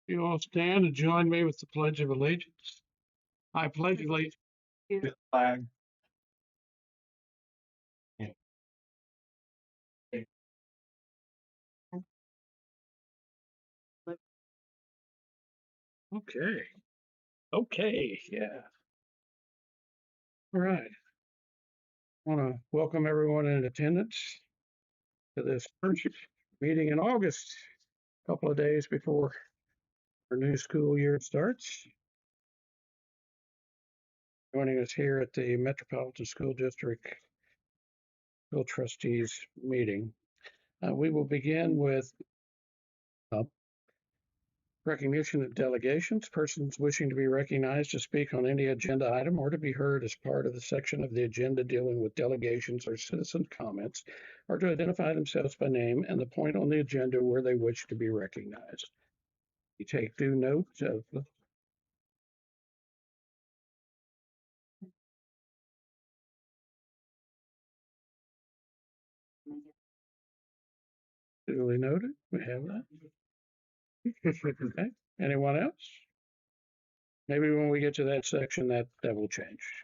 You all stand and join me with the Pledge of Allegiance. I pledge allegiance to the flag. Okay. Okay. Yeah. All right. I want to welcome everyone in attendance to this first meeting in August, a couple of days before our new school year starts. Joining us here at the Metropolitan School District School Trustees meeting. We will begin with recognition of delegations. Persons wishing to be recognized to speak on any agenda item or to be heard as part of the section of the agenda dealing with delegations or citizen comments are to identify themselves by name and the point on the agenda where they wish to be recognized. You take due note of duly noted. We have that. Okay. Anyone else? Maybe when we get to that section, that will change.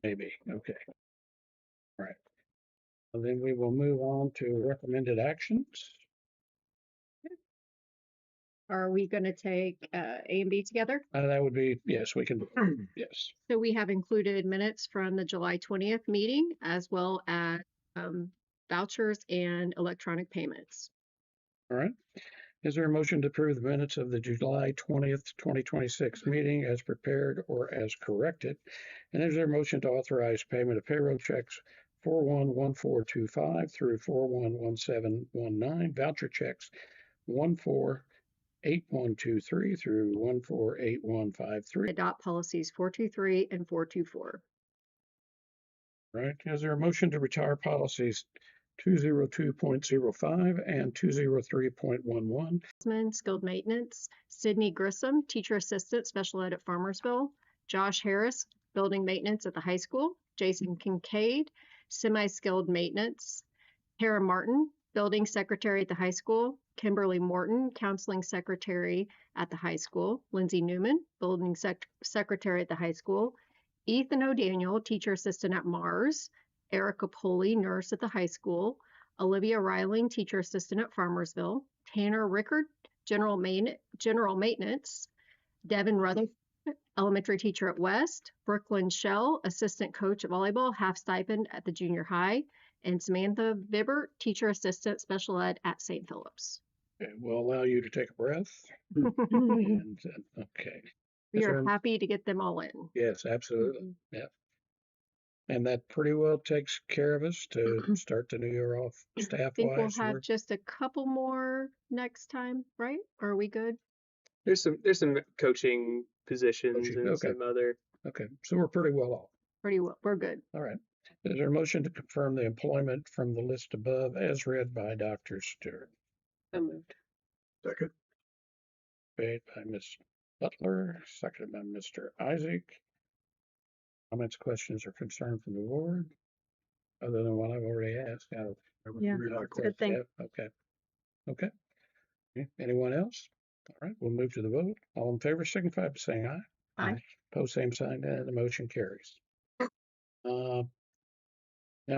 Maybe. Okay. All right. And then we will move on to recommended actions. Are we going to take A and B together? That would be, yes, we can. Yes. So we have included minutes from the July 20th meeting as well as vouchers and electronic payments. All right. Is there a motion to approve the minutes of the July 20th, 2026 meeting as prepared or as corrected? And is there a motion to authorize payment of payroll checks 411425 through 411719, voucher checks 148123 through 148153? Adopt policies 423 and 424. Right. Is there a motion to retire policies 202.05 and 203.11? Skilled maintenance, Sydney Grissom, teacher assistant, special ed at Farmersville, Josh Harris, building maintenance at the high school, Jason Kincaid, semi-skilled maintenance, Tara Martin, building secretary at the high school, Kimberly Morton, counseling secretary at the high school, Lindsay Newman, building secretary at the high school, Ethan O'Daniel, teacher assistant at Mars, Erica Poley, nurse at the high school, Olivia Reiling, teacher assistant at Farmersville, Tanner Rickard, general maintenance, Devin Rutherford, elementary teacher at West, Brooklyn Shell, assistant coach at volleyball, half stipend at the junior high, and Samantha Vibert, teacher assistant special ed at St. Philip's. Okay, we'll allow you to take a breath. And, okay. We are happy to get them all in. Yes, absolutely. Yeah. And that pretty well takes care of us to start the new year off staff-wise. I think we'll have just a couple more next time, right? Or are we good? There's some coaching positions and Okay. some other. Okay, so we're pretty well off. Pretty well, we're good. All right. Is there a motion to confirm the employment from the list above as read by Dr. Stewart? So moved. Second. Made by Ms. Butler, seconded by Mr. Isaac. Comments, questions, or concern from the board? Other than what I've already asked. Yeah, good thing. Okay. Okay. Anyone else? All right, we'll move to the vote. All in favor signify by saying aye. Aye. Pose same sign, and the motion carries. Now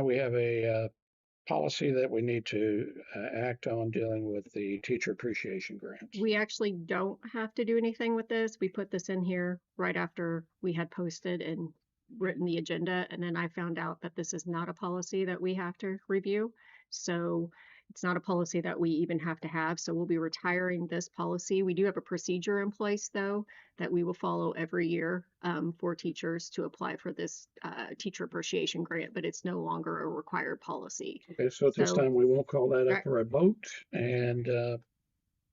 we have a policy that we need to act on dealing with the teacher appreciation grants. We actually don't have to do anything with this. We put this in here right after we had posted and written the agenda, and then I found out that this is not a policy that we have to review. So it's not a policy that we even have to have. So we'll be retiring this policy. We do have a procedure in place, though, that we will follow every year for teachers to apply for this teacher appreciation grant, but it's no longer a required policy. Okay, so at this time, we won't call that up for a vote. And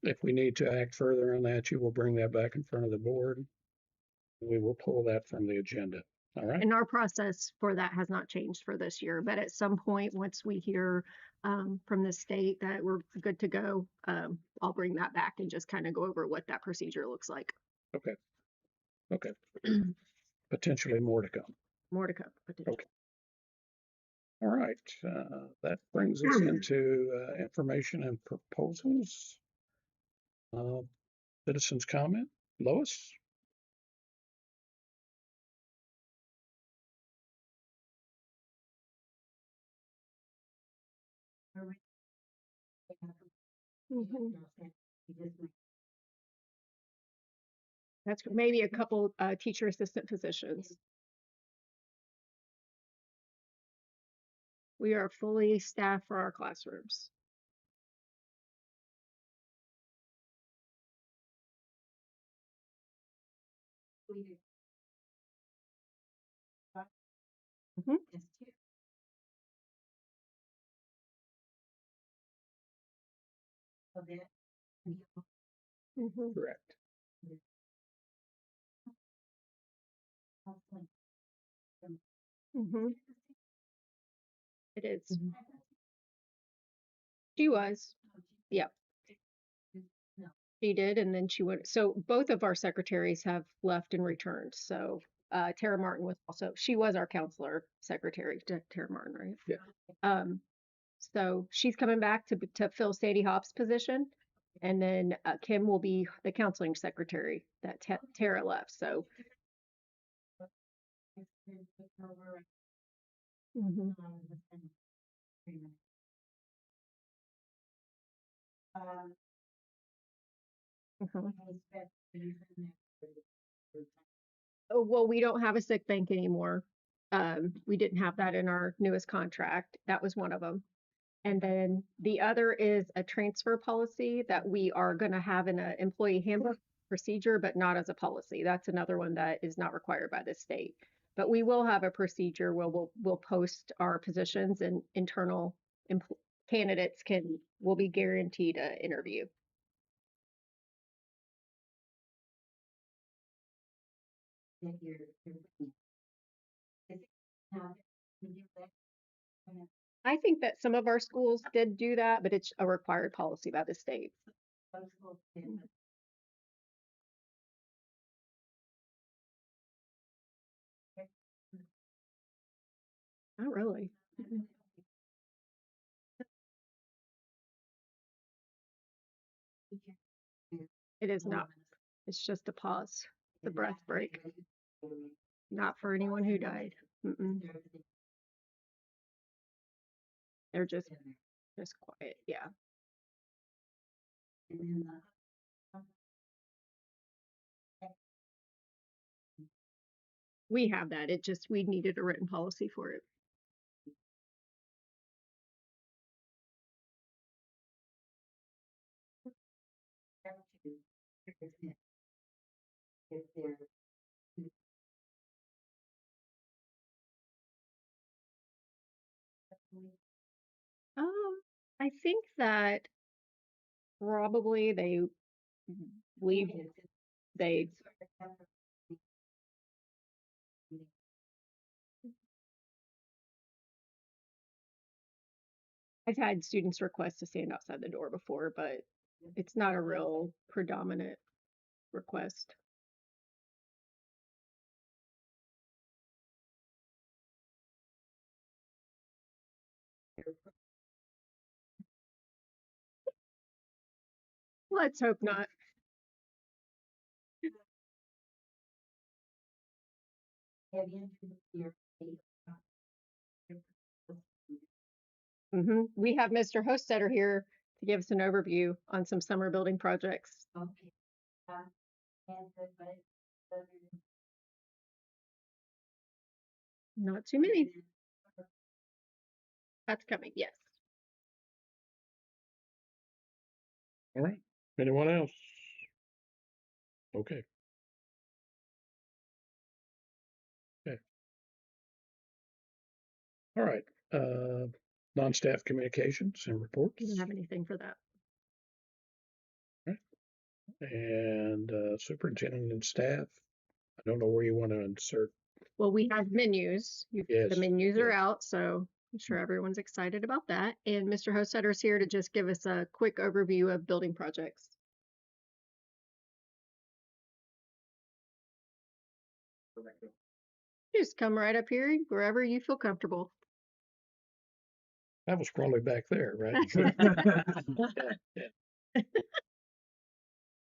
if we need to act further on that, you will bring that back in front of the board. We will pull that from the agenda. All right. And our process for that has not changed for this year, but at some point, once we hear from the state that we're good to go, I'll bring that back and just kind of go over what that procedure looks like. Okay. Okay. Potentially more to come. More to come. Okay. All right. That brings us into information and proposals. Citizens comment? Lois? That's maybe a couple teacher assistant positions. We are fully staffed for our classrooms. Mhm. Mhm. Correct. Mhm. It is. She was. Yep. She did, and then she went. So both of our secretaries have left and returned. So Tara Martin was also. She was our counselor secretary. Tara Martin, right? Yeah. So she's coming back to fill Sadie Hop's position, and then Kim will be the counseling secretary that Tara left. So. Mhm. Mhm. Oh, well, we don't have a sick bank anymore. We didn't have that in our newest contract. That was one of them. And then the other is a transfer policy that we are going to have in an employee handbook procedure, but not as a policy. That's another one that is not required by the state. But we will have a procedure where we'll post our positions, and internal candidates will be guaranteed an interview. I think that some of our schools did do that, but it's a required policy by the state. Not really. It is not. It's just a pause, the breath break. Not for anyone who died. Mm-mm. They're just quiet. Yeah. We have that. We needed a written policy for it. I think that probably they leave, they, I've had students request to stand outside the door before, but it's not a real predominant request. Let's hope not. We have Mr. Hostetter here to give us an overview on some summer building projects. Not too many. That's coming, yes. All right. Anyone else? Okay. Okay. All right. Non-staff communications and reports. You don't have anything for that. And superintendent and staff. I don't know where you want to insert. Well, we have menus. Yes, The menus are yes. out, so I'm sure everyone's excited about that. And Mr. Hostetter is here to just give us a quick overview of building projects. Just come right up here, wherever you feel comfortable. That was probably back there, right? Yeah, yeah.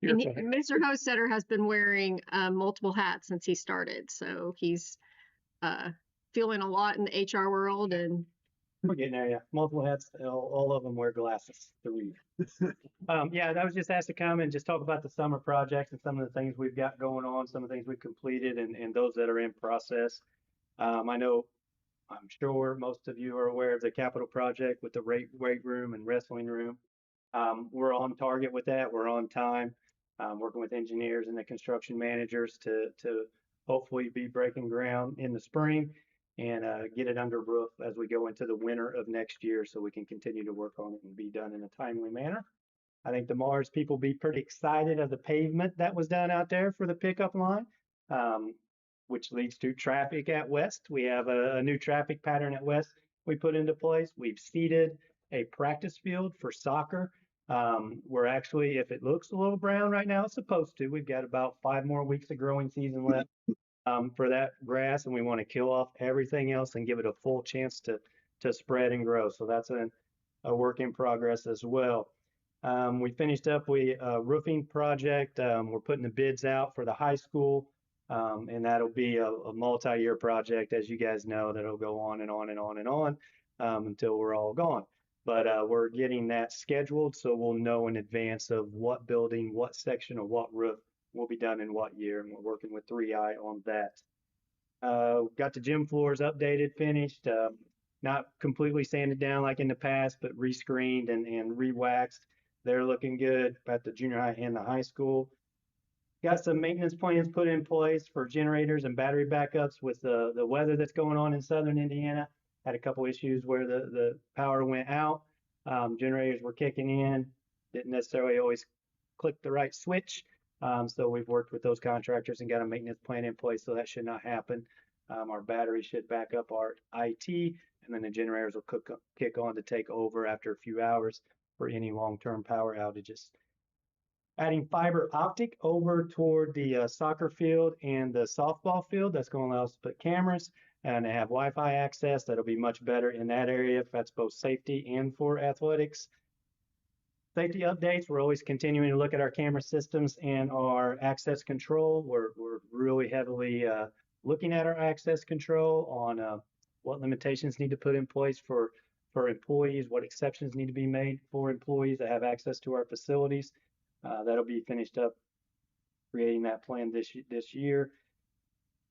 You're And fine. Mr. Hostetter has been wearing multiple hats since he started, so he's feeling a lot in the HR world, and We're getting there, yeah. Multiple hats, all of them wear glasses to read. Yeah, I was just asked to come and just talk about the summer projects and some of the things we've got going on, some of the things we've completed and those that are in process. I know, I'm sure most of you are aware of the capital project with the weight room and wrestling room. We're on target with that. We're on time, working with engineers and the construction managers to hopefully be breaking ground in the spring and get it under roof as we go into the winter of next year so we can continue to work on it and be done in a timely manner. I think the Mars people be pretty excited of the pavement that was done out there for the pickup line, um, which leads to traffic at West. We have a new traffic pattern at West we put into place. We've seeded a practice field for soccer. We're actually, if it looks a little brown right now, it's supposed to. We've got about 5 more weeks of growing season left for that grass, and we want to kill off everything else and give it a full chance to spread and grow. So that's a work in progress as well. We finished up a roofing project. We're putting the bids out for the high school, and that'll be a multi-year project, as you guys know, that'll go on and on and on and on until we're all gone. But we're getting that scheduled, so we'll know in advance of what building, what section, or what roof will be done in what year, and we're working with 3I on that. Got the gym floors updated, finished, not completely sanded down like in the past, but rescreened and re-waxed. They're looking good at the junior high and the high school. Got some maintenance plans put in place for generators and battery backups with the weather that's going on in southern Indiana. Had a couple issues where the power went out. Generators were kicking in, didn't necessarily always click the right switch. So we've worked with those contractors and got a maintenance plan in place, so that should not happen. Our battery should back up our IT, and then the generators will kick on to take over after a few hours for any long-term power outages. Adding fiber optic over toward the soccer field and the softball field. That's going to allow us to put cameras and have Wi-Fi access. That'll be much better in that area if that's both safety and for athletics. Safety updates, we're always continuing to look at our camera systems and our access control. We're really heavily looking at our access control on what limitations need to put in place for employees, what exceptions need to be made for employees that have access to our facilities. That'll be finished up, creating that plan this year.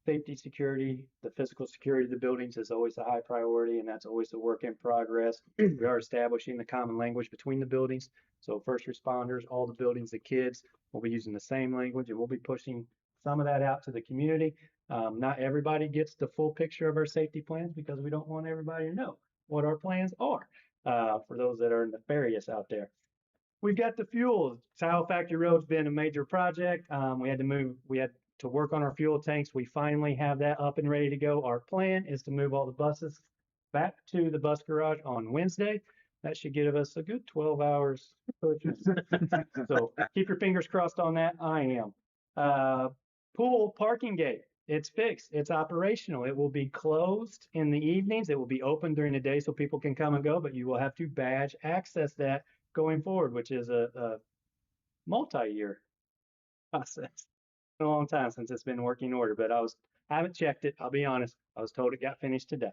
Safety, security, the physical security of the buildings is always a high priority, and that's always a work in progress. We are establishing the common language between the buildings. So first responders, all the buildings, the kids will be using the same language, and we'll be pushing some of that out to the community. Not everybody gets the full picture of our safety plans because we don't want everybody to know what our plans are for those that are nefarious out there. We've got the fuel. Tile Factory Road's been a major project. We had to work on our fuel tanks. We finally have that up and ready to go. Our plan is to move all the buses back to the bus garage on Wednesday. That should give us a good 12 hours. So keep your fingers crossed on that. I am. Pool parking gate. It's fixed. It's operational. It will be closed in the evenings. It will be open during the day so people can come and go, but you will have to badge access that going forward, which is a multi-year process. A long time since it's been working order, but I haven't checked it. I'll be honest. I was told it got finished today.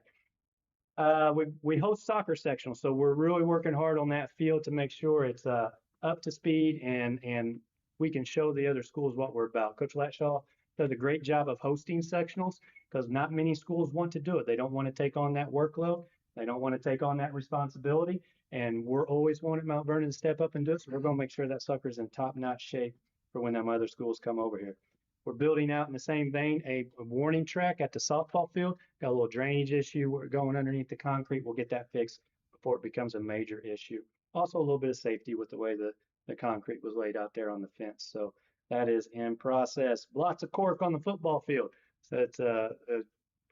We host soccer sectional, so we're really working hard on that field to make sure it's up to speed and we can show the other schools what we're about. Coach Latshaw does a great job of hosting sectionals because not many schools want to do it. They don't want to take on that workload. They don't want to take on that responsibility. And we're always wanting Mount Vernon to step up and do it. So we're going to make sure that sucker's in top-notch shape for when them other schools come over here. We're building out in the same vein a warning track at the softball field. Got a little drainage issue. We're going underneath the concrete. We'll get that fixed before it becomes a major issue. Also, a little bit of safety with the way the concrete was laid out there on the fence. So that is in process. Lots of cork on the football field. So it's a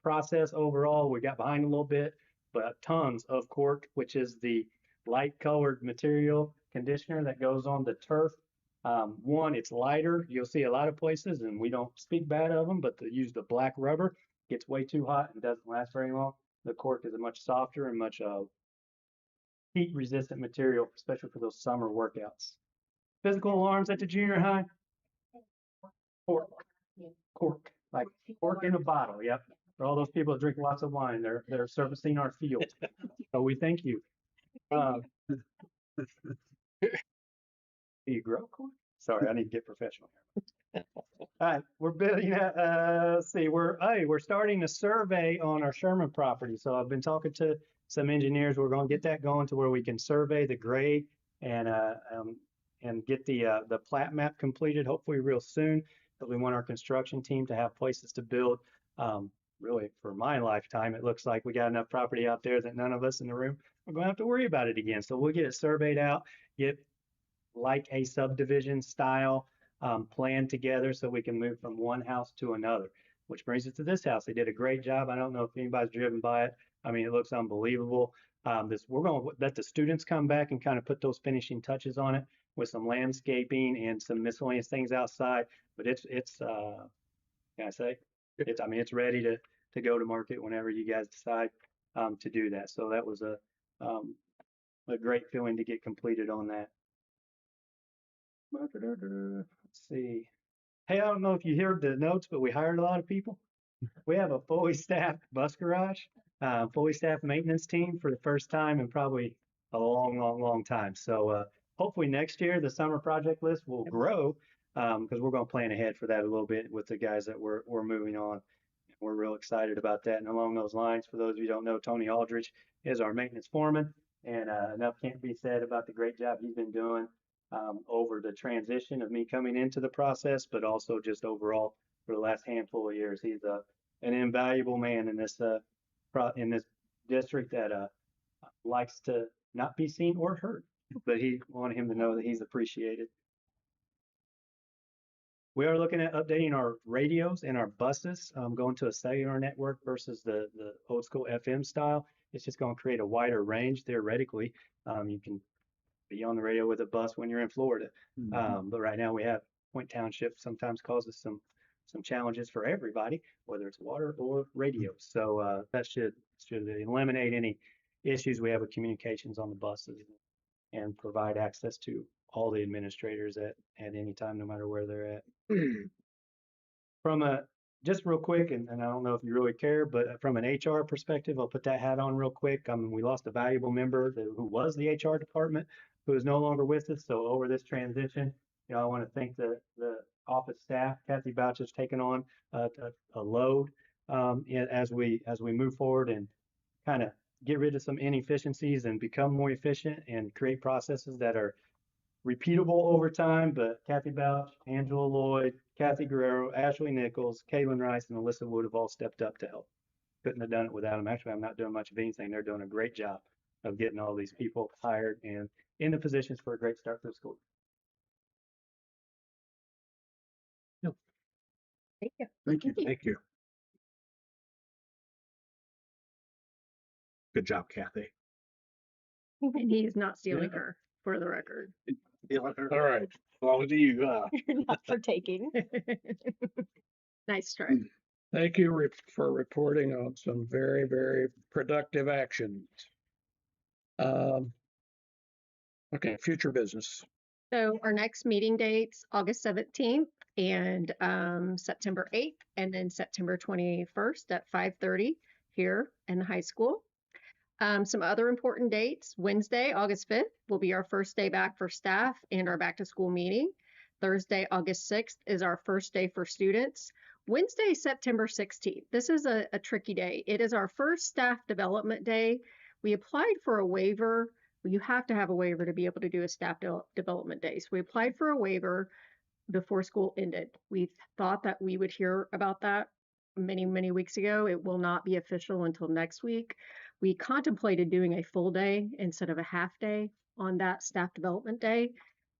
process overall. We got behind a little bit, but tons of cork, which is the light colored material conditioner that goes on the turf. One, it's lighter. You'll see a lot of places, and we don't speak bad of them, but they use the black rubber. Gets way too hot and doesn't last very long. The cork is a much softer and much heat resistant material, especially for those summer workouts. Physical alarms at the junior high? Cork. Cork, like cork in a bottle. Yep. For all those people that drink lots of wine, they're servicing our field. So we thank you. Do you grow corn? Sorry, I need to get professional here. All right, we're building. Let's see, we're starting a survey on our Sherman property. So I've been talking to some engineers. We're going to get that going to where we can survey the grade and get the plat map completed. Hopefully real soon. Because we want our construction team to have places to build. Really, for my lifetime, it looks like we got enough property out there that none of us in the room are going to have to worry about it again. So we'll get it surveyed out, get like a subdivision style plan together so we can move from one house to another, which brings us to this house. They did a great job. I don't know if anybody's driven by it. I mean, it looks unbelievable. We're going to let the students come back and kind of put those finishing touches on it with some landscaping and some miscellaneous things outside. But can I say? It's ready to go to market whenever you guys decide to do that. So that was a great feeling to get completed on that. Let's see. Hey, I don't know if you heard the notes, but we hired a lot of people. We have a fully staffed bus garage, fully staffed maintenance team for the first time in probably a long time. So hopefully next year the summer project list will grow because we're going to plan ahead for that a little bit with the guys that we're moving on. We're real excited about that. And along those lines, for those of you who don't know, Tony Aldrich is our maintenance foreman, and enough can't be said about the great job he's been doing over the transition of me coming into the process, but also just overall for the last handful of years. He's an invaluable man in this district that likes to not be seen or heard, but he wanted him to know that he's appreciated. We are looking at updating our radios and our buses, going to a cellular network versus the old school FM style. It's just going to create a wider range theoretically. You can be on the radio with a bus when you're in Florida. But right now we have Point Township sometimes causes some challenges for everybody, whether it's water or radio. So that should eliminate any issues we have with communications on the buses and provide access to all the administrators at any time, no matter where they're at. From just real quick, and I don't know if you really care, but from an HR perspective, I'll put that hat on real quick. We lost a valuable member who was the HR department, who is no longer with us. So over this transition, I want to thank the office staff. Kathy Bouch has taken on a load as we move forward and kind of get rid of some inefficiencies and become more efficient and create processes that are repeatable over time. But Kathy Bouch, Angela Lloyd, Kathy Guerrero, Ashley Nichols, Caitlin Rice, and Alyssa Wood have all stepped up to help. Couldn't have done it without them. Actually, I'm not doing much of anything. They're doing a great job of getting all these people hired and in the positions for a great start for the school. Thank you. Thank you. Thank you. Good job, Kathy. And he's not stealing her, for the record. All right. As long as you. You're not partaking. Nice try. Thank you for reporting on some very, very productive actions. Okay, future business. So our next meeting dates, August 17th and September 8th, and then September 21st at 5:30 here in the high school. Some other important dates. Wednesday, August 5th will be our first day back for staff and our back to school meeting. Thursday, August 6th is our first day for students. Wednesday, September 16th. This is a tricky day. It is our first staff development day. We applied for a waiver. You have to have a waiver to be able to do a staff development day. So we applied for a waiver before school ended. We thought that we would hear about that many weeks ago. It will not be official until next week. We contemplated doing a full day instead of a half day on that staff development day,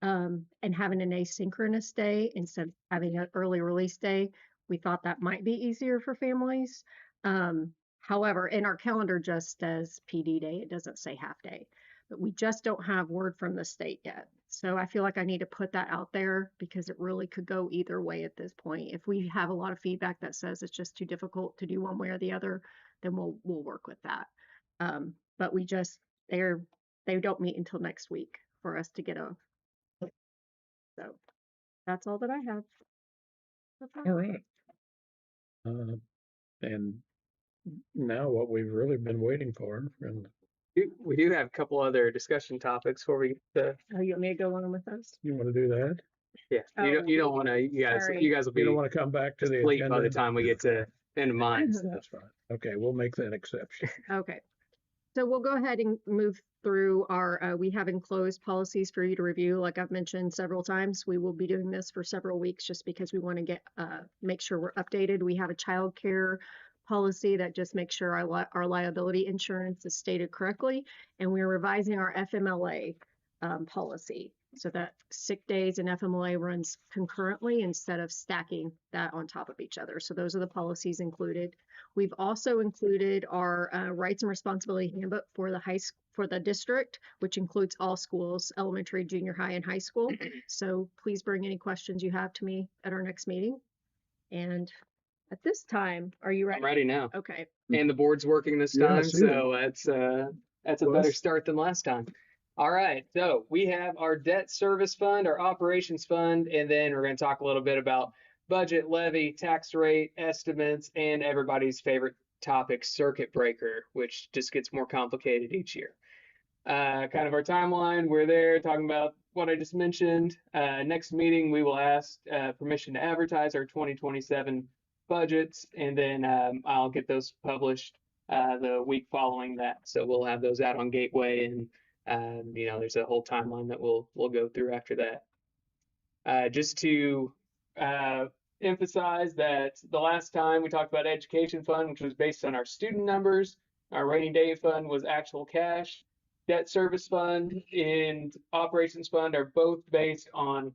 and having an asynchronous day instead of having an early release day. We thought that might be easier for families. However, in our calendar just says PD day. It doesn't say half day, but we just don't have word from the state yet. So I feel like I need to put that out there because it really could go either way at this point. If we have a lot of feedback that says it's just too difficult to do one way or the other, then we'll work with that. But they don't meet until next week for us to get So that's all that I have. All right. And now what we've really been waiting for, and We do have a couple other discussion topics before we get to, Oh, you want me to go on with those? you want to do that? yeah, you don't Oh, want to, sorry. you guys will You don't be want to come back to the asleep by the agenda? time we get to end of mine. That's fine. Okay, we'll make that exception. Okay. So we'll go ahead and move through our, we have enclosed policies for you to review. Like I've mentioned several times, we will be doing this for several weeks just because we want to make sure we're updated. We have a child care policy that just makes sure our liability insurance is stated correctly. And we're revising our FMLA policy so that sick days and FMLA runs concurrently instead of stacking that on top of each other. So those are the policies included. We've also included our rights and responsibility handbook for the district, which includes all schools, elementary, junior high, and high school. So please bring any questions you have to me at our next meeting. And at this time, are you ready? I'm ready now. Okay. And the board's working this Yeah, I time, see so that's a Well, better that's- start than last time. All right, so we have our debt service fund, our operations fund, and then we're going to talk a little bit about budget, levy, tax rate, estimates, and everybody's favorite topic, circuit breaker, which just gets more complicated each year. Kind of our timeline, we're there talking about what I just mentioned. Next meeting, we will ask permission to advertise our 2027 budgets, and then I'll get those published the week following that. So we'll have those out on Gateway, and there's a whole timeline that we'll go through after that. Just to emphasize that the last time we talked about education fund, which was based on our student numbers, our rainy day fund was actual cash. Debt service fund and operations fund are both based on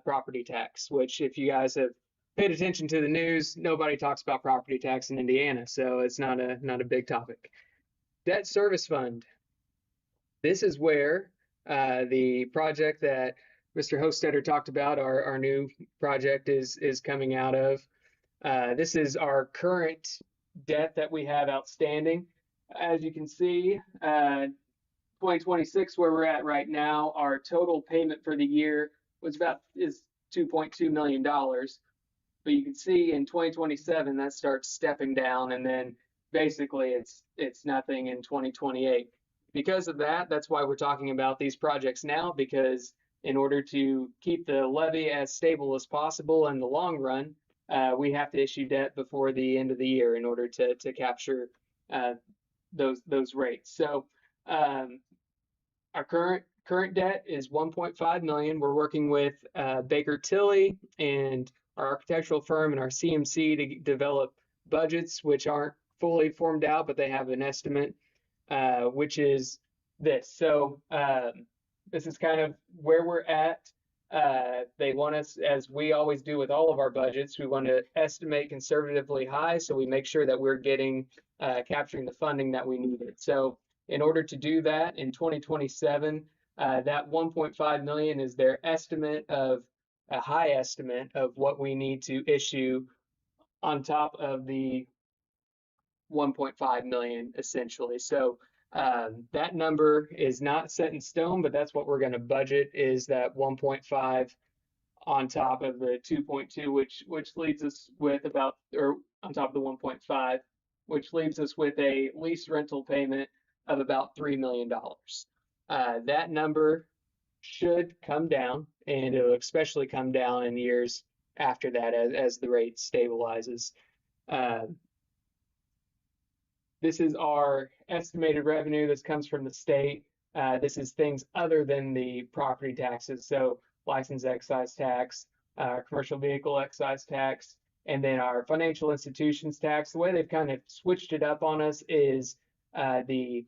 property tax, which if you guys have paid attention to the news, nobody talks about property tax in Indiana, so it's not a big topic. Debt service fund. This is where the project that Mr. Hostetter talked about, our new project is coming out of. This is our current debt that we have outstanding. As you can see, 2026, where we're at right now, our total payment for the year is $2.2 million. But you can see in 2027 that starts stepping down, and then basically it's nothing in 2028. Because of that, that's why we're talking about these projects now, because in order to keep the levy as stable as possible in the long run, we have to issue debt before the end of the year in order to capture those rates. So our current debt is 1.5 million. We're working with Baker Tilly and our architectural firm and our CMC to develop budgets, which aren't fully formed out, but they have an estimate, which is this. So this is kind of where we're at. They want us, as we always do with all of our budgets, we want to estimate conservatively high, so we make sure that we're getting capturing the funding that we needed. So in order to do that in 2027, that 1.5 million is their estimate of a high estimate of what we need to issue on top of the 1.5 million essentially. So that number is not set in stone, but that's what we're going to budget, is that 1.5 on top of the 2.2, which leaves us with about, or on top of the 1.5, which leaves us with a lease rental payment of about $3 million. That number should come down, and it'll especially come down in years after that as the rate stabilizes. This is our estimated revenue. This comes from the state. This is things other than the property taxes. So license excise tax, commercial vehicle excise tax, and then our financial institutions tax. The way they've kind of switched it up on us is the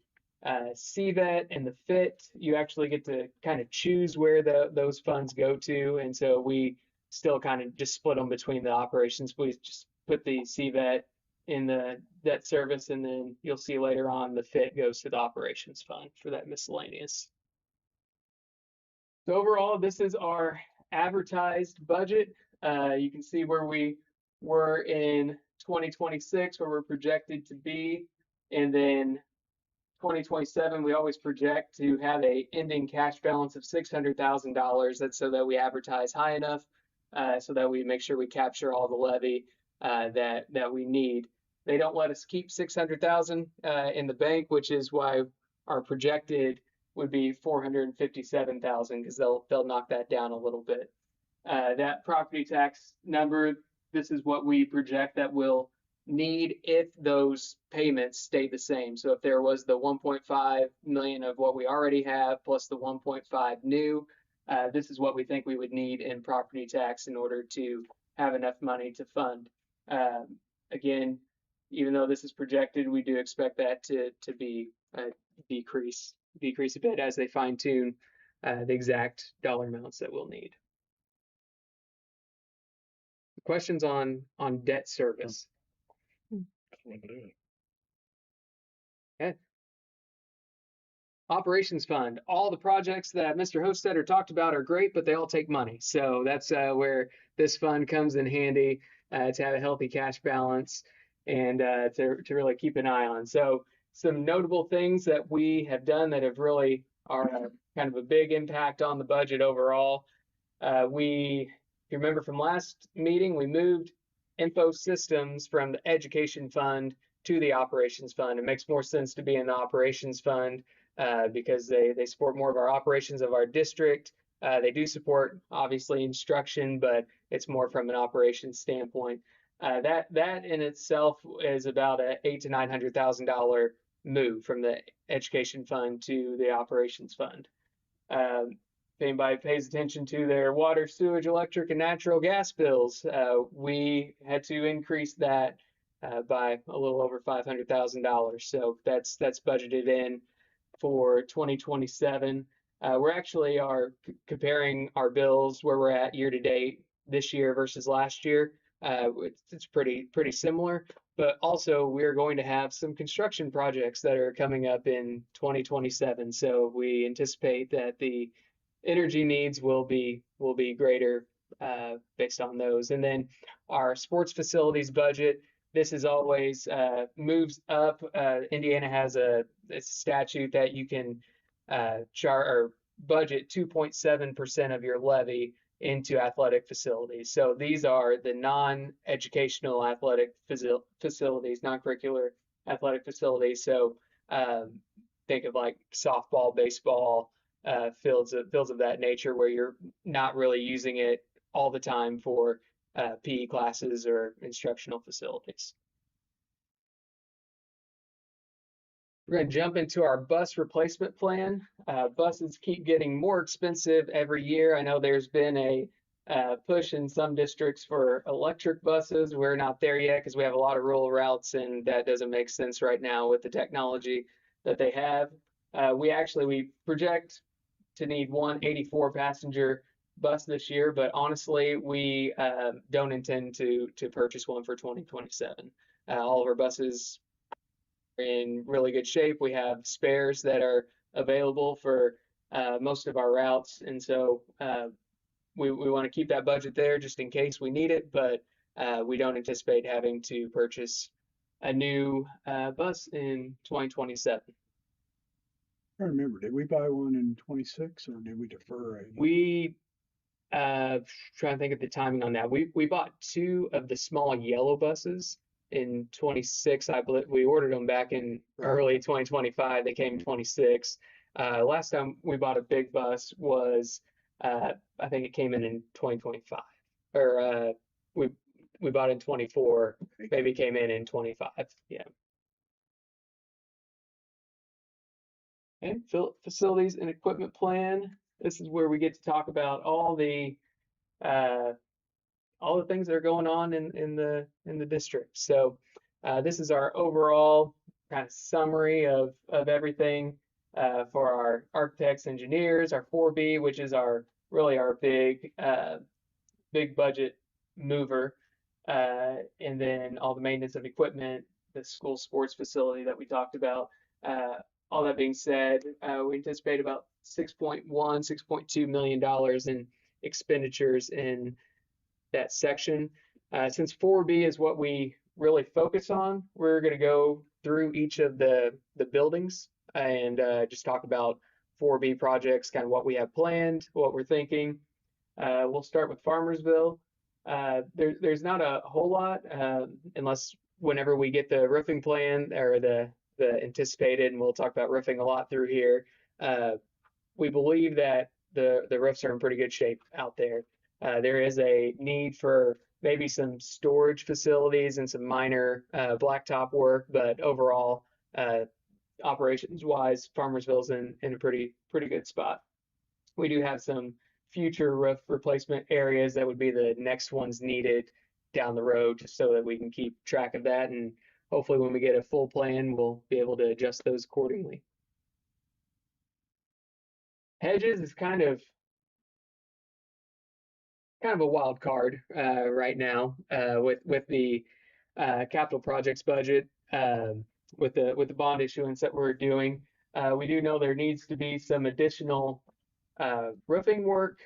CVET and the FIT. You actually get to kind of choose where those funds go to. And so we still kind of just split them between the operations. We just put the CVET in the debt service, and then you'll see later on the FIT goes to the operations fund for that miscellaneous. So overall, this is our advertised budget. You can see where we were in 2026, where we're projected to be, and then 2027, we always project to have a ending cash balance of $600,000. That's so that we advertise high enough, so that we make sure we capture all the levy that we need. They don't let us keep 600,000 in the bank, which is why our projected would be 457,000, because they'll knock that down a little bit. That property tax number, this is what we project that we'll need if those payments stay the same. So if there was the 1.5 million of what we already have plus the 1.5 new, this is what we think we would need in property tax in order to have enough money to fund. Again, even though this is projected, we do expect that to be decrease a bit as they fine tune the exact dollar amounts that we'll need. Questions on debt service? Okay. Operations fund. All the projects that Mr. Hofstetter talked about are great, but they all take money. So that's where this fund comes in handy to have a healthy cash balance and to really keep an eye on. So some notable things that we have done that have really are kind of a big impact on the budget overall. If you remember from last meeting, we moved info systems from the education fund to the operations fund. It makes more sense to be in the operations fund because they support more of our operations of our district. They do support obviously instruction, but it's more from an operations standpoint. That in itself is about a $800,000 to $900,000 move from the education fund to the operations fund. If anybody pays attention to their water, sewage, electric, and natural gas bills, we had to increase that by a little over $500,000. So that's budgeted in for 2027. We're actually comparing our bills where we're at year to date this year versus last year. It's pretty similar, but also we're going to have some construction projects that are coming up in 2027. So we anticipate that the energy needs will be greater based on those. And then our sports facilities budget, this is always moves up. Indiana has a statute that you can budget 2.7% of your levy into athletic facilities. So these are the non-educational athletic facilities, non-curricular athletic facilities. So think of like softball, baseball, fields of that nature where you're not really using it all the time for PE classes or instructional facilities. We're going to jump into our bus replacement plan. Buses keep getting more expensive every year. I know there's been a push in some districts for electric buses. We're not there yet because we have a lot of rural routes and that doesn't make sense right now with the technology that they have. We project to need one 84 passenger bus this year, but honestly, we don't intend to purchase one for 2027. All of our buses are in really good shape. We have spares that are available for most of our routes, and so we want to keep that budget there just in case we need it, but we don't anticipate having to purchase a new bus in 2027. I remember, did we buy one in 26 or did we defer it? We trying to think of the timing on that. We bought two of the small yellow buses in 26. I believe we ordered them back in early 2025. They came in 26. Last time we bought a big bus was I think it came in 2025, or we bought in 24. Maybe came in 25. Yeah. Okay, facilities and equipment plan. This is where we get to talk about all the things that are going on in the district. So this is our overall kind of summary of everything for our architects, engineers, our 4B, which is really our big budget mover, and then all the maintenance of equipment, the school sports facility that we talked about. All that being said, we anticipate about $6.2 million in expenditures in that section. Since 4B is what we really focus on, we're going to go through each of the buildings and just talk about 4B projects, kind of what we have planned, what we're thinking. We'll start with Farmersville. There's not a whole lot, unless whenever we get the roofing plan or the anticipated, and we'll talk about roofing a lot through here. We believe that the roofs are in pretty good shape out there. There is a need for maybe some storage facilities and some minor blacktop work, but overall, operations-wise, Farmersville's in a pretty good spot. We do have some future roof replacement areas that would be the next ones needed down the road, just so that we can keep track of that, and hopefully when we get a full plan, we'll be able to adjust those accordingly. Hedges is kind of a wild card right now with the capital projects budget, with the bond issuance that we're doing. We do know there needs to be some additional roofing work.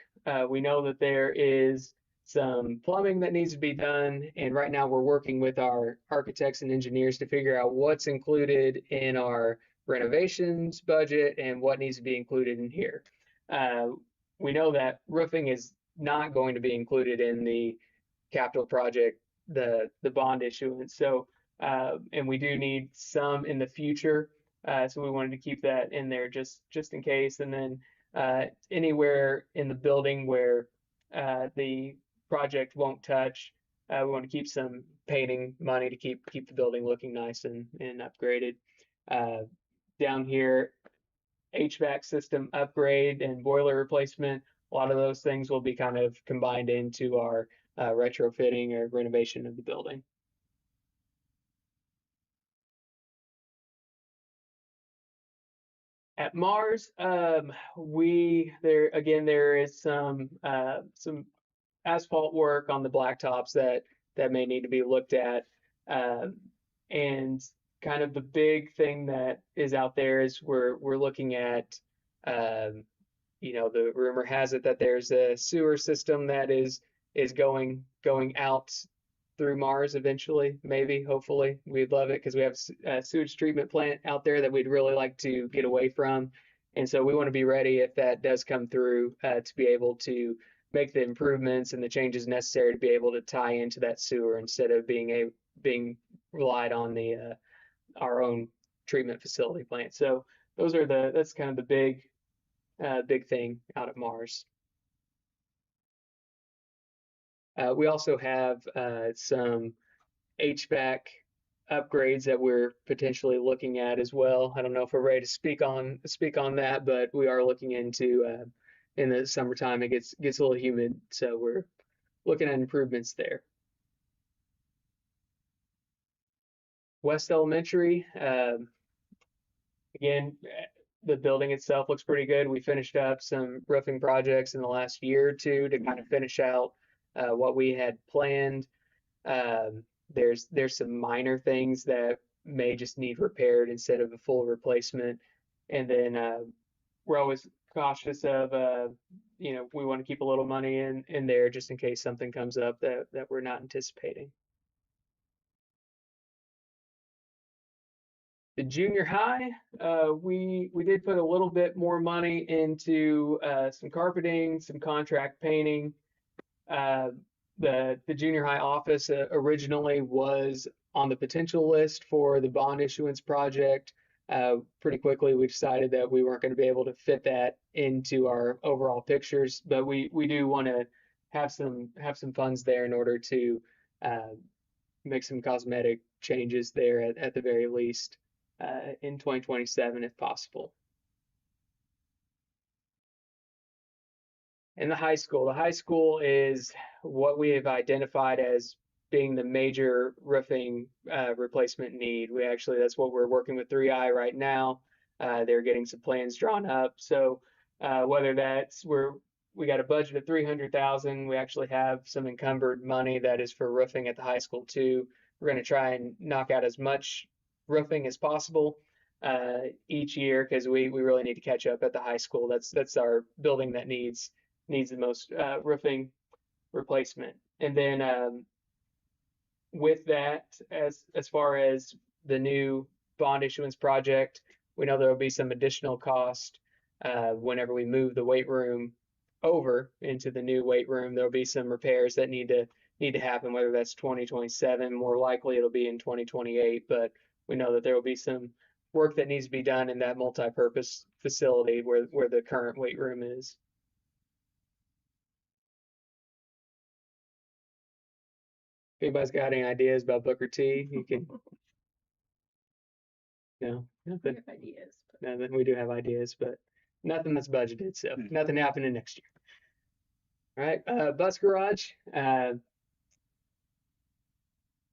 We know that there is some plumbing that needs to be done, and right now we're working with our architects and engineers to figure out what's included in our renovations budget and what needs to be included in here. We know that roofing is not going to be included in the capital project, the bond issuance. So, and we do need some in the future. So we wanted to keep that in there just in case. And then anywhere in the building where the project won't touch, we want to keep some painting money to keep the building looking nice and upgraded. Down here, HVAC system upgrade and boiler replacement, a lot of those things will be kind of combined into our retrofitting or renovation of the building. At Mars, there is some asphalt work on the blacktops that may need to be looked at, and kind of the big thing that is out there is we're looking at, the rumor has it that there's a sewer system that is going out through Mars eventually, maybe, hopefully. We'd love it because we have a sewage treatment plant out there that we'd really like to get away from. And so we want to be ready if that does come through, to be able to make the improvements and the changes necessary to be able to tie into that sewer instead of being relied on our own treatment facility plant. So that's kind of the big thing out at Mars. We also have some HVAC upgrades that we're potentially looking at as well. I don't know if we're ready to speak on that, but we are looking into, in the summertime, it gets a little humid, so we're looking at improvements there. West Elementary, again, the building itself looks pretty good. We finished up some roofing projects in the last year or two to kind of finish out what we had planned. There's some minor things that may just need repaired instead of a full replacement. And then we're always cautious of, we want to keep a little money in there just in case something comes up that we're not anticipating. The junior high, we did put a little bit more money into some carpeting, some contract painting. The junior high office originally was on the potential list for the bond issuance project. Pretty quickly, we decided that we weren't going to be able to fit that into our overall pictures, but we do want to have some funds there in order to make some cosmetic changes there at the very least in 2027 if possible. And the high school is what we have identified as being the major roofing replacement need. That's what we're working with 3I right now. They're getting some plans drawn up. So whether that's we got a budget of $300,000, we actually have some encumbered money that is for roofing at the high school too. We're going to try and knock out as much roofing as possible each year because we really need to catch up at the high school. That's our building that needs the most roofing replacement. And then with that, as far as the new bond issuance project, We know there will be some additional cost whenever we move the weight room over into the new weight room. There'll be some repairs that need to happen, whether that's 2027. More likely it'll be in 2028, but we know that there will be some work that needs to be done in that multi-purpose facility where the current weight room is. If anybody's got any ideas about Booker T, you can. No, nothing. We have ideas. No, then we do have ideas, but nothing that's budgeted, so nothing happening next year. All right, bus garage.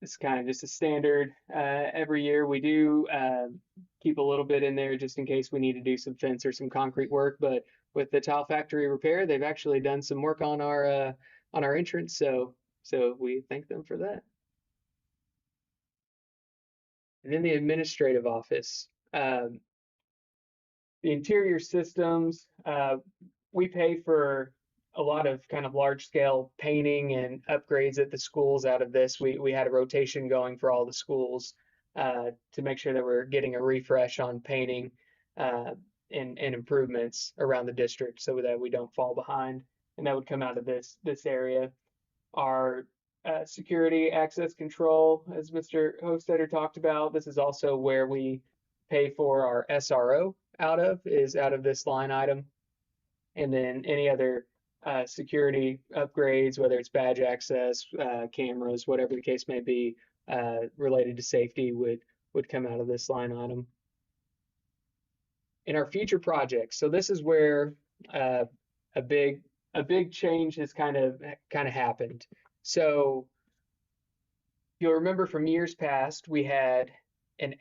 It's kind of just a standard. Every year we do keep a little bit in there just in case we need to do some fence or some concrete work. But with the tile factory repair, they've actually done some work on our entrance, so we thank them for that. And then the administrative office. The interior systems, we pay for a lot of kind of large scale painting and upgrades at the schools out of this. We had a rotation going for all the schools to make sure that we're getting a refresh on painting and improvements around the district so that we don't fall behind. And that would come out of this area. Our security access control, as Mr. Hostetter talked about, this is also where we pay for our SRO out of this line item. And then any other security upgrades, whether it's badge access, cameras, whatever the case may be, related to safety would come out of this line item. In our future projects, so this is where a big change has kind of happened. So you'll remember from years past, we had an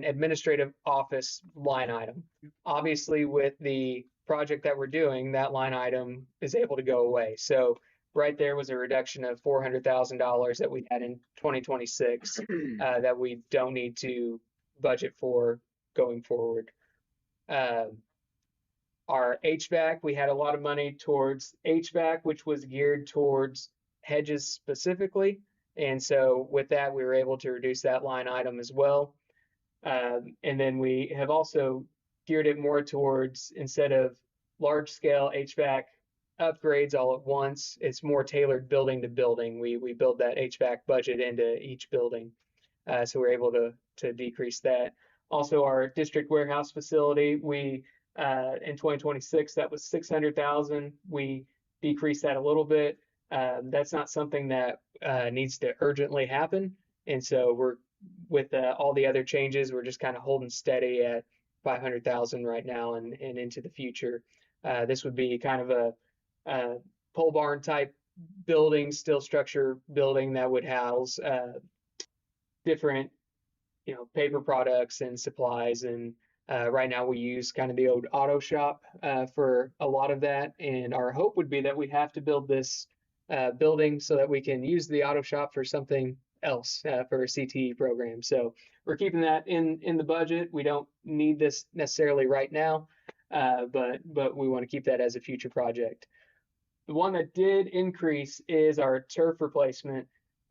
administrative office line item. Obviously, with the project that we're doing, that line item is able to go away. So right there was a reduction of $400,000 that we had in 2026 that we don't need to budget for going forward. Our HVAC, we had a lot of money towards HVAC, which was geared towards hedges specifically. And so with that, we were able to reduce that line item as well. And then we have also geared it more towards, instead of large scale HVAC upgrades all at once, it's more tailored building to building. We build that HVAC budget into each building. So we're able to decrease that. Also, our district warehouse facility, we in 2026, that was $600,000. We decreased that a little bit. That's not something that needs to urgently happen. And so we're, with all the other changes, we're just kind of holding steady at 500,000 right now and into the future. This would be kind of a pole barn type building, steel structure building that would house different, paper products and supplies. And right now we use kind of the old auto shop for a lot of that. And our hope would be that we have to build this building so that we can use the auto shop for something else for a CTE program. So we're keeping that in the budget. We don't need this necessarily right now, but we want to keep that as a future project. The one that did increase is our turf replacement.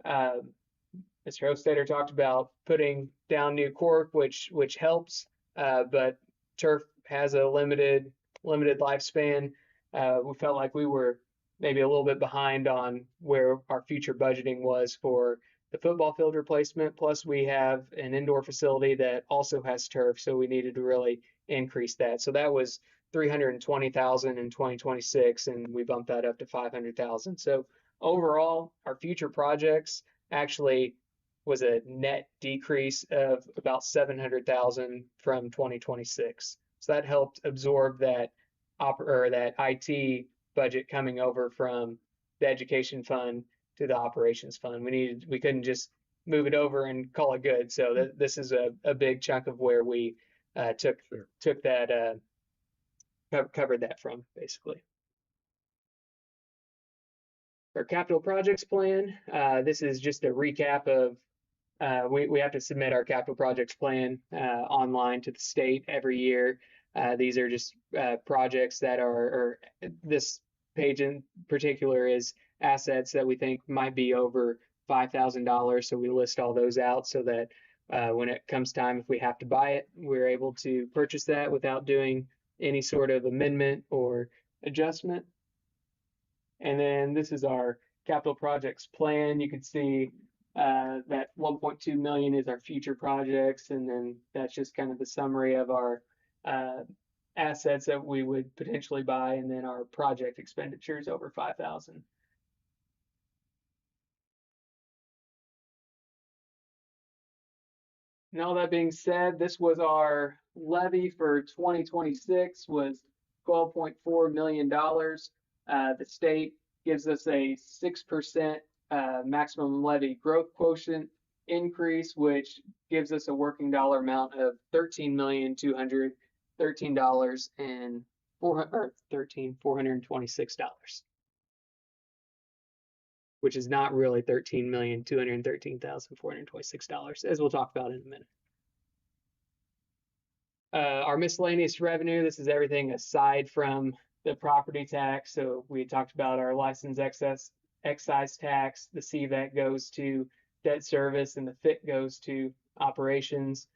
Mr. Hostetter talked about putting down new cork, which helps, but turf has a limited lifespan. We felt like we were maybe a little bit behind on where our future budgeting was for the football field replacement. Plus, we have an indoor facility that also has turf, so we needed to really increase that. So that was $320,000 in 2026, and we bumped that up to $500,000. So overall, our future projects actually was a net decrease of about $700,000 from 2026. So that helped absorb that that IT budget coming over from the education fund to the operations fund. We couldn't just move it over and call it good. So this is a big chunk of where we took that covered that from, basically. Our capital projects plan. This is just a recap of we have to submit our capital projects plan online to the state every year. These are just projects that or this page in particular is assets that we think might be over $5,000. So we list all those out so that when it comes time, if we have to buy it, we're able to purchase that without doing any sort of amendment or adjustment. And then this is our capital projects plan. You can see that 1.2 million is our future projects, and then that's just kind of the summary of our assets that we would potentially buy, and then our project expenditures over 5,000. And all that being said, this was our levy for 2026 was $12.4 million. The state gives us a 6% maximum levy growth quotient increase, which gives us a working dollar amount of $13,213 and $426, which is not really $13,213,426, as we'll talk about in a minute. Our miscellaneous revenue, this is everything aside from the property tax. So we talked about our license excise tax, the CVAC goes to debt service, and the FIT goes to operations.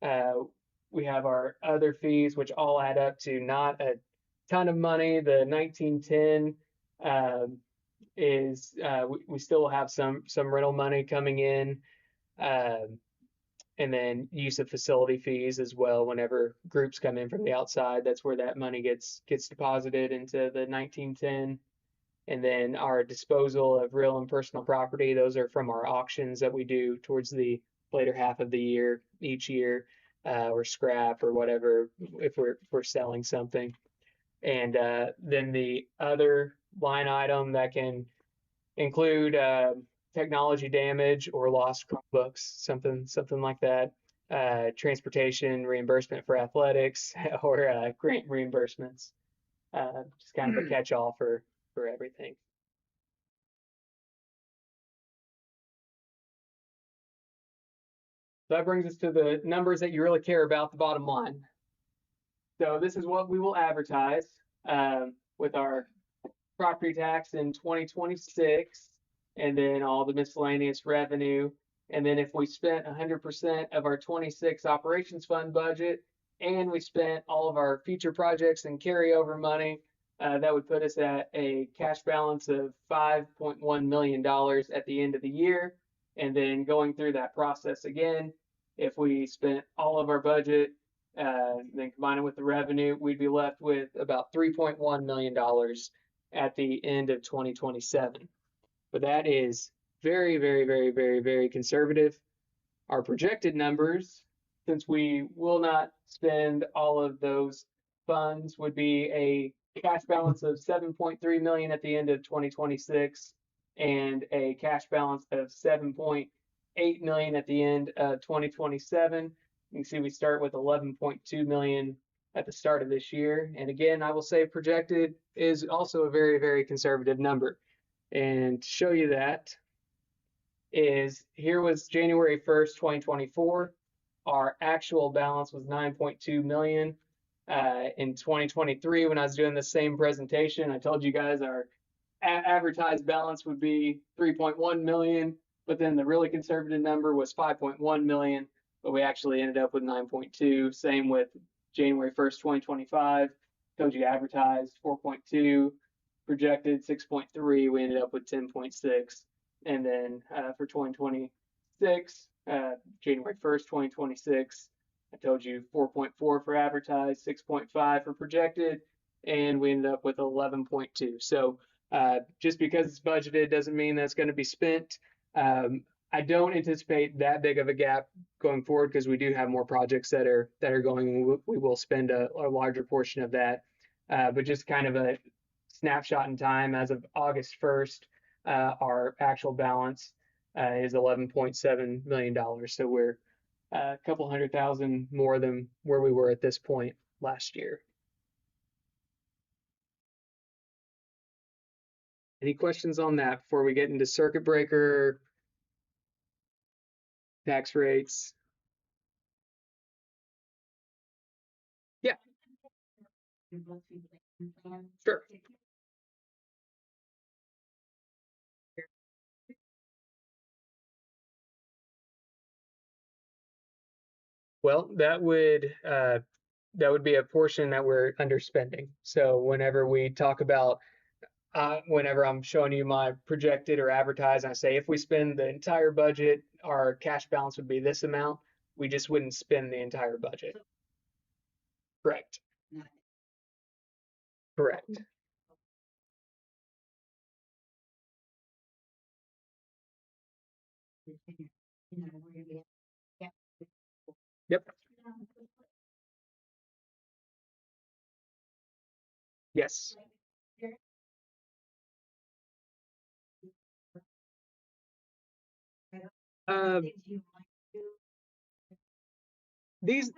We have our other fees, which all add up to not a ton of money. The 1910 is we still have some rental money coming in, and then use of facility fees as well. Whenever groups come in from the outside, that's where that money gets deposited into the 1910. And then our disposal of real and personal property, those are from our auctions that we do towards the later half of the year, each year, or scrap or whatever, if we're selling something. And then the other line item that can include technology damage or lost Chromebooks, something like that. Transportation reimbursement for athletics or grant reimbursements. Just kind of a catch-all for everything. So that brings us to the numbers that you really care about, the bottom line. So this is what we will advertise with our property tax in 2026, and then all the miscellaneous revenue. And then if we spent 100% of our 26 operations fund budget, and we spent all of our future projects and carryover money, that would put us at a cash balance of $5.1 million at the end of the year. And then going through that process again, if we spent all of our budget, then combine it with the revenue, we'd be left with about $3.1 million at the end of 2027. But that is very, very, very, very, very conservative. Our projected numbers, since we will not spend all of those funds, would be a cash balance of 7.3 million at the end of 2026 and a cash balance of 7.8 million at the end of 2027. You can see we start with 11.2 million at the start of this year. And again, I will say projected is also a very, very conservative number. And to show you that is here was January 1st, 2024. Our actual balance was 9.2 million. In 2023, when I was doing the same presentation, I told you guys our advertised balance would be 3.1 million, but then the really conservative number was 5.1 million, but we actually ended up with 9.2. Same with January 1st, 2025. Told you advertised 4.2, projected 6.3. We ended up with 10.6. And then for 2026, January 1st, 2026, I told you 4.4 for advertised, 6.5 for projected, and we ended up with 11.2. So just because it's budgeted doesn't mean that's going to be spent. I don't anticipate that big of a gap going forward because we do have more projects that are going. We will spend a larger portion of that, but just kind of a snapshot in time as of August 1st, our actual balance is $11.7 million. So we're a couple $100,000 more than where we were at this point last year. Any questions on that before we get into circuit breaker, tax rates? Yeah. Sure. Well, that would be a portion that we're underspending. So whenever we talk about whenever I'm showing you my projected or advertised, I say if we spend the entire budget, our cash balance would be this amount. We just wouldn't spend the entire budget. Correct. Correct. Yep. Yes. Um, these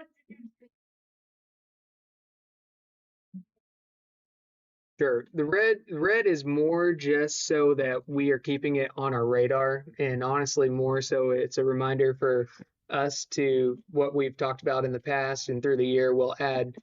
Sure. The red is more just so that we are keeping it on our radar, and honestly, more so it's a reminder for us to what we've talked about in the past and through the year. We'll add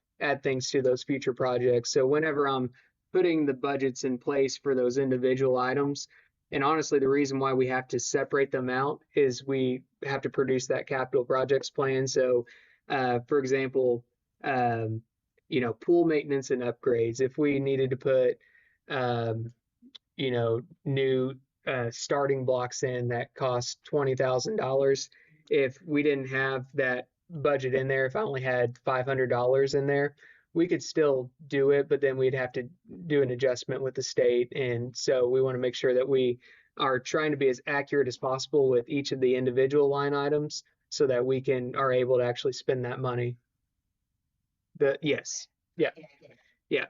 things to those future projects. So whenever I'm putting the budgets in place for those individual items, and honestly, the reason why we have to separate them out is we have to produce that capital projects plan. So, for example, um, pool maintenance and upgrades. If we needed to put, um, new starting blocks in that cost $20,000, if we didn't have that budget in there, if I only had $500 in there, we could still do it, but then we'd have to do an adjustment with the state. And so we want to make sure that we are trying to be as accurate as possible with each of the individual line items so that we are able to actually spend that money. Yes. Yeah. Yeah.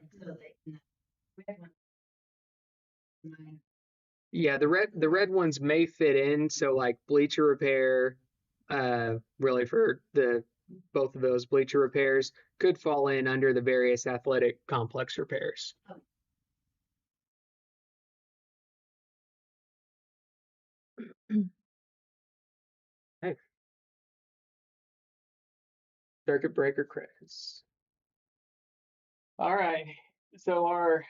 Yeah, the red ones may fit in, so like bleacher repair, really for the both of those bleacher repairs could fall in under the various athletic complex repairs. Hey, circuit breaker credits. All right. So our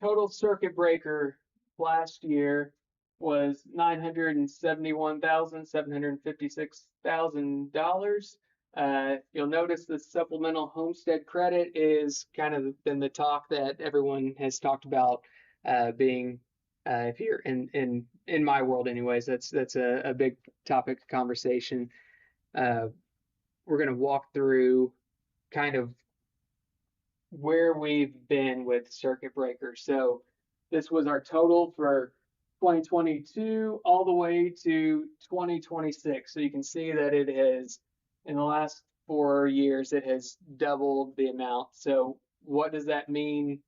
total circuit breaker last year was $971,756,000. You'll notice the supplemental homestead credit is kind of been the talk that everyone has talked about being if you're in my world anyways, that's a big topic of conversation. Uh, we're going to walk through kind of where we've been with circuit breakers. So this was our total for 2022 all the way to 2026. So you can see that it has, in the last 4 years, it has doubled the amount. So what does that mean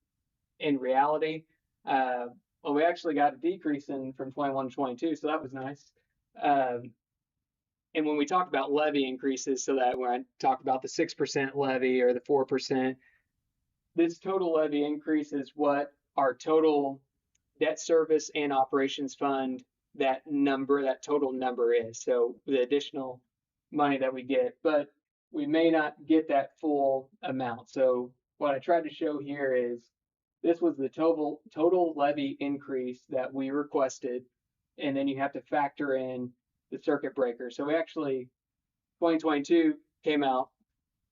in reality? Well, we actually got a decrease from 21 to 22, so that was nice. And when we talk about levy increases, so that when I talk about the 6% levy or the 4%, this total levy increase is what our total debt service and operations fund, that total number is. So the additional money that we get, but we may not get that full amount. So what I tried to show here is this was the total levy increase that we requested, and then you have to factor in the circuit breaker. So we actually 2022 came out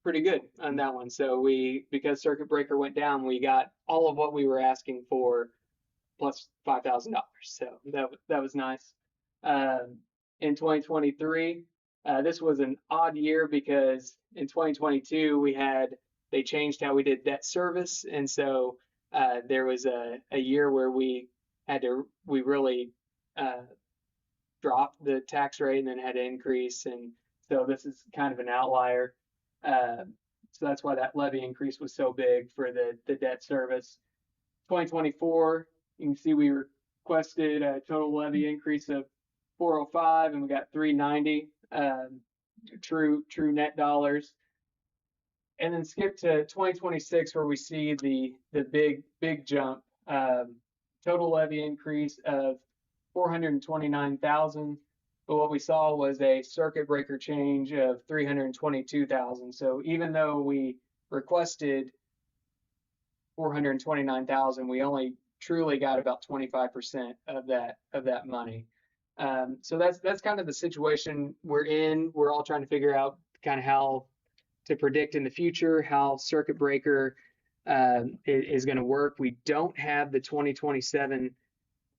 pretty good on that one. So because circuit breaker went down, we got all of what we were asking for plus $5,000. So that was nice. In 2023, this was an odd year because in 2022 they changed how we did debt service, and so there was a year where we really dropped the tax rate and then had to increase, and so this is kind of an outlier. So that's why that levy increase was so big for the debt service. 2024, you can see we requested a total levy increase of 405 and we got 390 true net dollars. And then skip to 2026 where we see the big jump. Total levy increase of 429,000. But what we saw was a circuit breaker change of 322,000. So even though we requested 429,000, we only truly got about 25% of that money. So that's kind of the situation we're in. We're all trying to figure out kind of how to predict in the future how circuit breaker is going to work. We don't have the 2027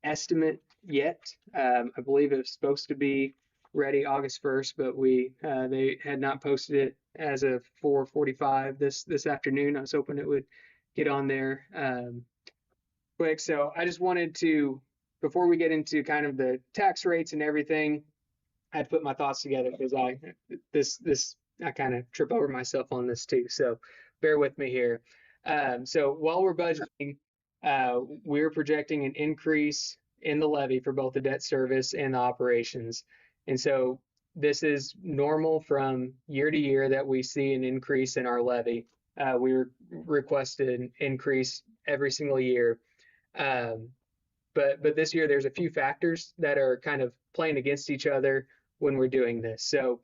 estimate yet. I believe it was supposed to be ready August 1st, but they had not posted it as of 4:45 this afternoon. I was hoping it would get on there quick. So I just wanted to, before we get into kind of the tax rates and everything, I had to put my thoughts together because I kind of trip over myself on this too. So bear with me here. So while we're budgeting, we're projecting an increase in the levy for both the debt service and the operations. And so this is normal from year to year that we see an increase in our levy. We requested an increase every single year. But this year there's a few factors that are kind of playing against each other when we're doing this. So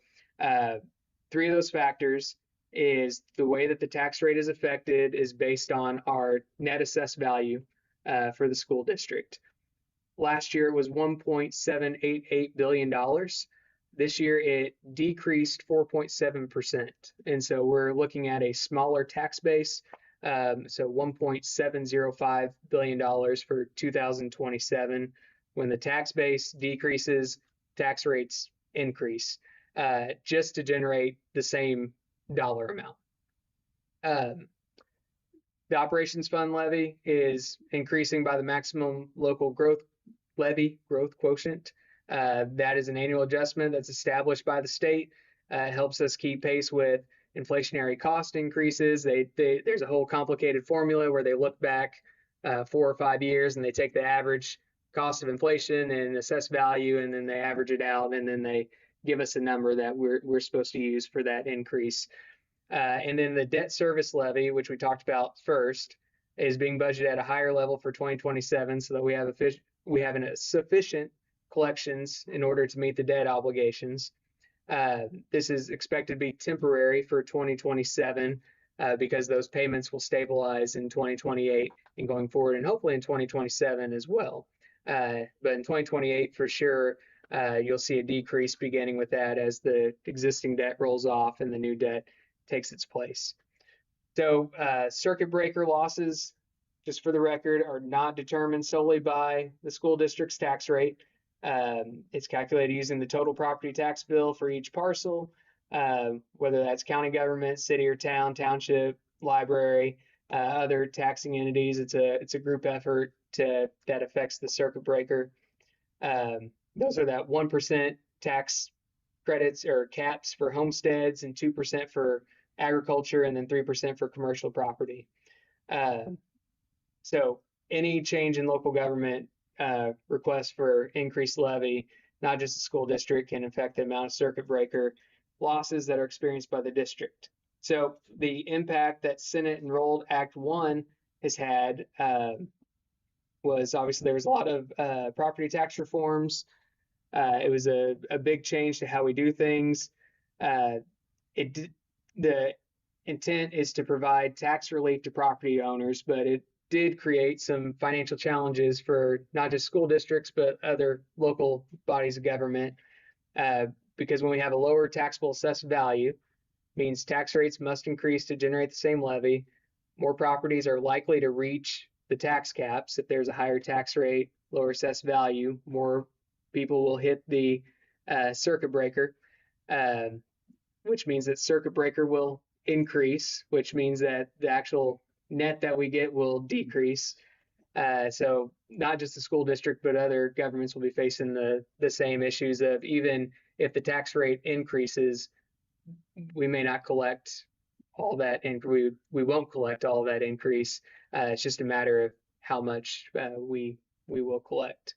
three of those factors is the way that the tax rate is affected is based on our net assessed value for the school district. Last year it was $1.788 billion. This year it decreased 4.7%. And so we're looking at a smaller tax base. So $1.705 billion for 2027. When the tax base decreases, tax rates increase just to generate the same dollar amount. The operations fund levy is increasing by the maximum local growth levy growth quotient. That is an annual adjustment that's established by the state. It helps us keep pace with inflationary cost increases. There's a whole complicated formula where they look back 4 or 5 years and they take the average cost of inflation and assess value, and then they average it out, and then they give us a number that we're supposed to use for that increase. And then the debt service levy, which we talked about first, is being budgeted at a higher level for 2027 so that we have sufficient collections in order to meet the debt obligations. This is expected to be temporary for 2027 because those payments will stabilize in 2028 and going forward, and hopefully in 2027 as well. But in 2028 for sure, you'll see a decrease beginning with that as the existing debt rolls off and the new debt takes its place. So circuit breaker losses, just for the record, are not determined solely by the school district's tax rate. It's calculated using the total property tax bill for each parcel, whether that's county government, city or town, township, library, other taxing entities. It's a group effort that affects the circuit breaker. Those are that 1% tax credits or caps for homesteads and 2% for agriculture and then 3% for commercial property. So any change in local government request for increased levy, not just the school district, can affect the amount of circuit breaker losses that are experienced by the district. So the impact that Senate Enrolled Act 1 has had was obviously there was a lot of property tax reforms. It was a big change to how we do things. The intent is to provide tax relief to property owners, but it did create some financial challenges for not just school districts, but other local bodies of government. Because when we have a lower taxable assessed value, means tax rates must increase to generate the same levy. More properties are likely to reach the tax caps. If there's a higher tax rate, lower assessed value, more people will hit the circuit breaker, which means that circuit breaker will increase, which means that the actual net that we get will decrease. So not just the school district, but other governments will be facing the same issues of, even if the tax rate increases, we may not collect all that, and we won't collect all that increase. It's just a matter of how much we will collect.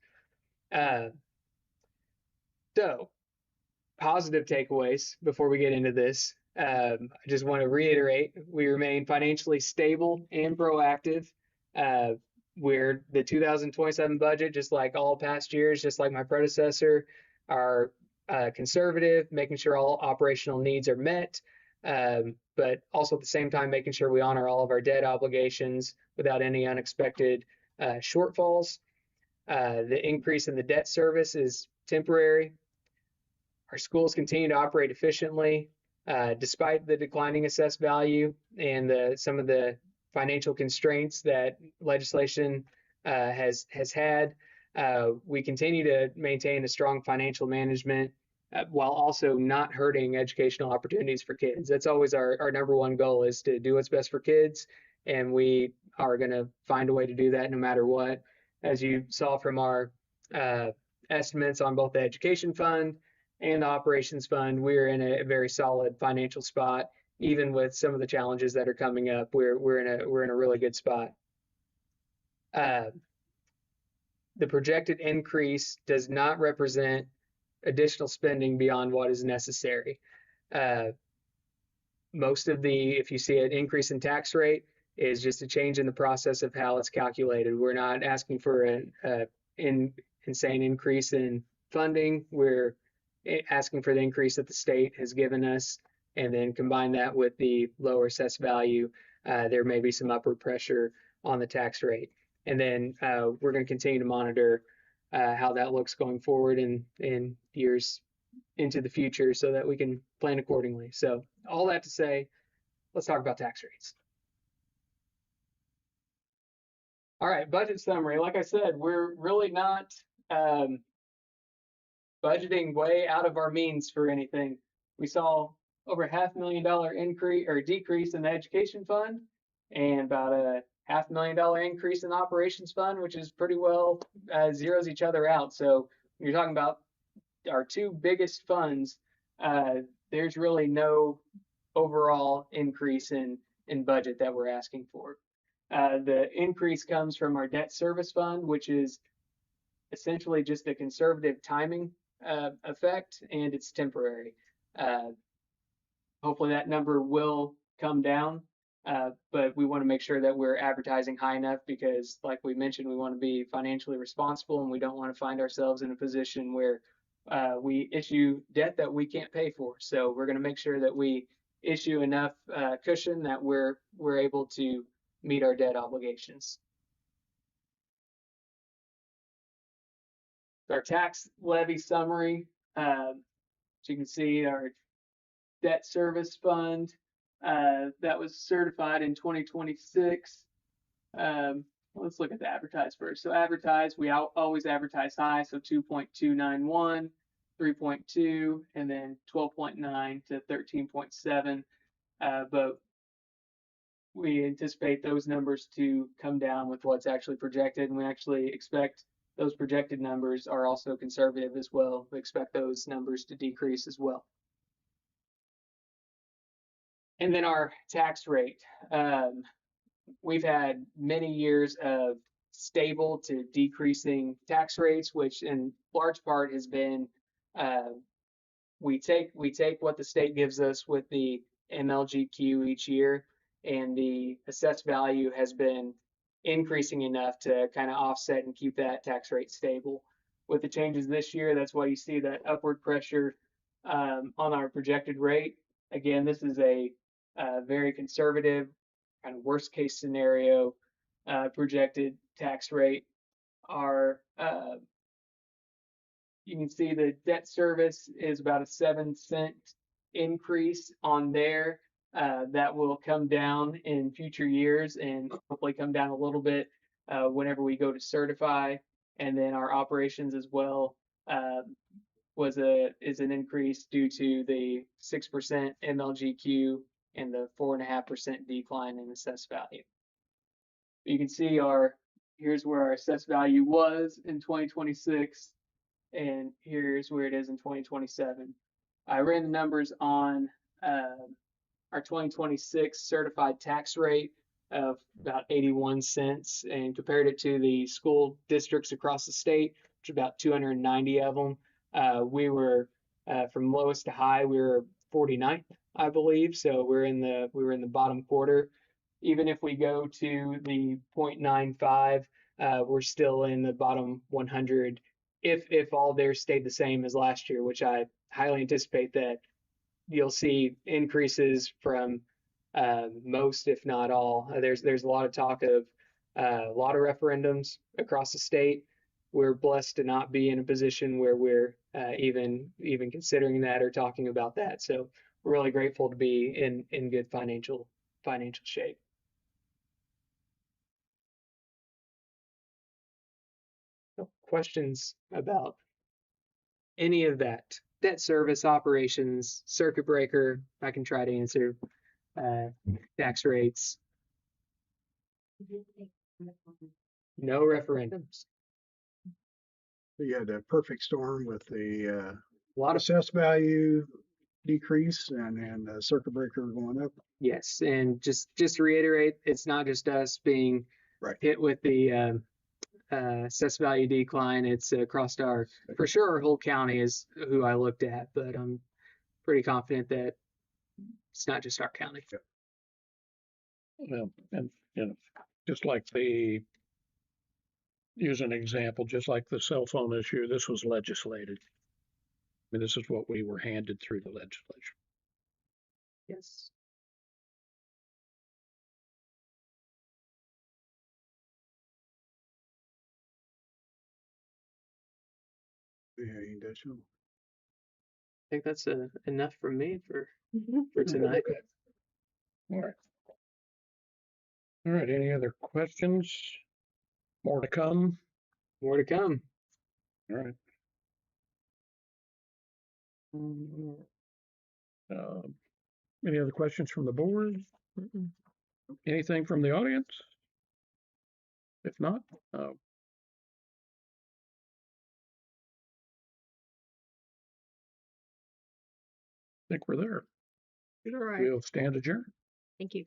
So positive takeaways before we get into this. I just want to reiterate, we remain financially stable and proactive. We're the 2027 budget, just like all past years, just like my predecessor, are conservative, making sure all operational needs are met, but also at the same time making sure we honor all of our debt obligations without any unexpected shortfalls. The increase in the debt service is temporary. Our schools continue to operate efficiently. Despite the declining assessed value and some of the financial constraints that legislation has had, we continue to maintain a strong financial management while also not hurting educational opportunities for kids. That's always our number one goal, is to do what's best for kids, and we are going to find a way to do that no matter what. As you saw from our estimates on both the education fund and the operations fund, we're in a very solid financial spot. Even with some of the challenges that are coming up, we're in a really good spot. The projected increase does not represent additional spending beyond what is necessary. Most of if you see an increase in tax rate, is just a change in the process of how it's calculated. We're not asking for an insane increase in funding. We're asking for the increase that the state has given us, and then combine that with the lower assessed value. There may be some upward pressure on the tax rate. And then we're going to continue to monitor how that looks going forward in years into the future so that we can plan accordingly. So all that to say, let's talk about tax rates. All right, budget summary. Like I said, we're really not budgeting way out of our means for anything. We saw over $500,000 increase or decrease in the education fund, and about a $500,000 increase in the operations fund, which is pretty well zeroes each other out. So when you're talking about our two biggest funds, there's really no overall increase in budget that we're asking for. The increase comes from our debt service fund, which is essentially just a conservative timing effect, and it's temporary. Hopefully that number will come down, but we want to make sure that we're advertising high enough because, like we mentioned, we want to be financially responsible, and we don't want to find ourselves in a position where we issue debt that we can't pay for. So we're going to make sure that we issue enough cushion that we're able to meet our debt obligations. Our tax levy summary, as you can see, our debt service fund that was certified in 2026. Let's look at the advertised first. So advertised, we always advertise high, so 2.291, 3.2, and then 12.9 to 13.7. But we anticipate those numbers to come down with what's actually projected, and we actually expect those projected numbers are also conservative as well. We expect those numbers to decrease as well. And then our tax rate. We've had many years of stable to decreasing tax rates, which in large part has been we take what the state gives us with the MLGQ each year, and the assessed value has been increasing enough to kind of offset and keep that tax rate stable. With the changes this year, that's why you see that upward pressure on our projected rate. Again, this is a very conservative, kind of worst case scenario projected tax rate. Our you can see the debt service is about a 7-cent increase on there. That will come down in future years and hopefully come down a little bit whenever we go to certify. And then our operations as well is an increase due to the 6% MLGQ and the 4.5% decline in assessed value. You can see here's where our assessed value was in 2026, and here's where it is in 2027. I ran the numbers on our 2026 certified tax rate of about 81 cents and compared it to the school districts across the state, which are about 290 of them. We were from lowest to high, we were 49th, I believe. So we were in the bottom quarter. Even if we go to the 0.95, we're still in the bottom 100 if all theirs stayed the same as last year, which I highly anticipate that you'll see increases from most, if not all. There's a lot of talk of a lot of referendums across the state. We're blessed to not be in a position where we're even considering that or talking about that. So really grateful to be in good financial shape. So questions about any of that? Debt service, operations, circuit breaker, I can try to answer. Tax rates, no referendums. You had a perfect storm with the A lot of assessed value decrease and the circuit breaker going up. yes, and just to reiterate, it's not just us being Right. hit with the assessed value decline. It's across for sure our whole county is who I looked at, but I'm pretty confident that it's not just our county. Well, and, just like use an example, just like the cell phone issue, this was legislated. I mean, this is what we were handed through the legislature. Yes. Yeah, you got you. I think that's enough from me for Mhm. tonight. Okay. All right. All right. Any other questions? More to come? More to come. All right. Any other questions from the board? Mm-mm. Anything from the audience? If not, I think we're there. All right. We'll stand adjourned. Thank you.